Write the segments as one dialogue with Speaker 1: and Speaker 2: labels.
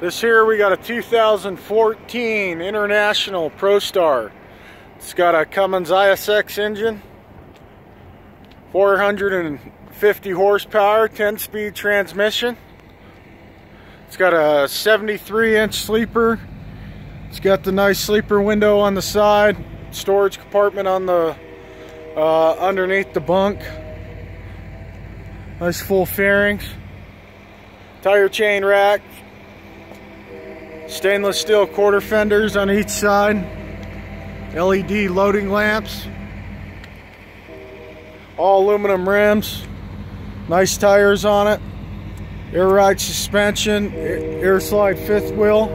Speaker 1: This here we got a 2014 International Prostar. It's got a Cummins ISX engine, 450 horsepower, 10-speed transmission. It's got a 73-inch sleeper. It's got the nice sleeper window on the side, storage compartment on the underneath the bunk. Nice full fairings, tire chain rack, stainless steel quarter fenders on each side, LED loading lamps, all aluminum rims, nice tires on it, air ride suspension, air slide fifth wheel.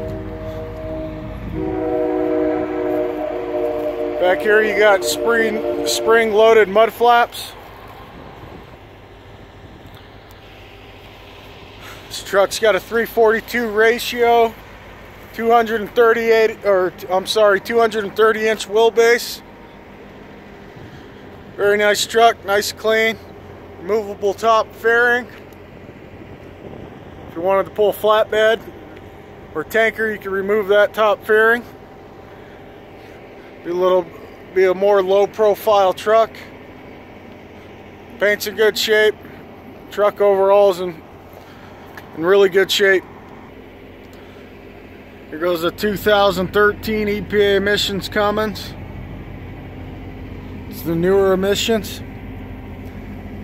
Speaker 1: Back here you got spring loaded mud flaps. This truck's got a 342 ratio, 230 inch wheelbase. Very nice truck, nice clean, movable top fairing. If you wanted to pull a flatbed or tanker, you can remove that top fairing. Be a more low profile truck. Paint's in good shape. Truck overall is in really good shape. Here goes a 2013 EPA emissions Cummins. It's the newer emissions.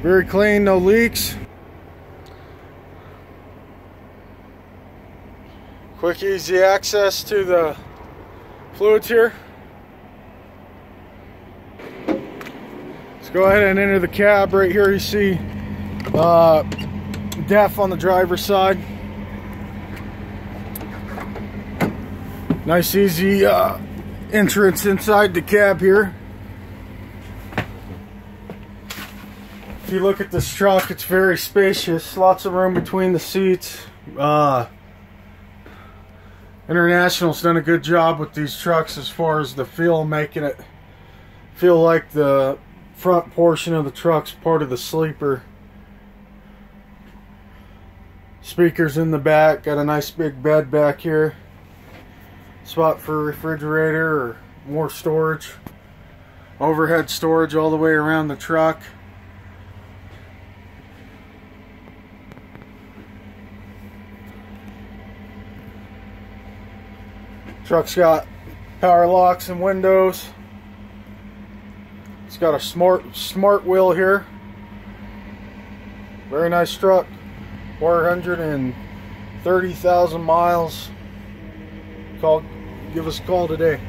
Speaker 1: Very clean, no leaks. Quick, easy access to the fluids here. Let's go ahead and enter the cab. Right here you see DEF on the driver's side. Nice easy entrance inside the cab here. If you look at this truck, it's very spacious, lots of room between the seats. International's done a good job with these trucks as far as the feel, making it feel like the front portion of the truck's part of the sleeper. Speakers in the back, got a nice big bed back here. Spot for a refrigerator or more storage. Overhead storage all the way around the truck. Truck's got power locks and windows. It's got a smart wheel here. Very nice truck. 430,000 miles. Give us a call today.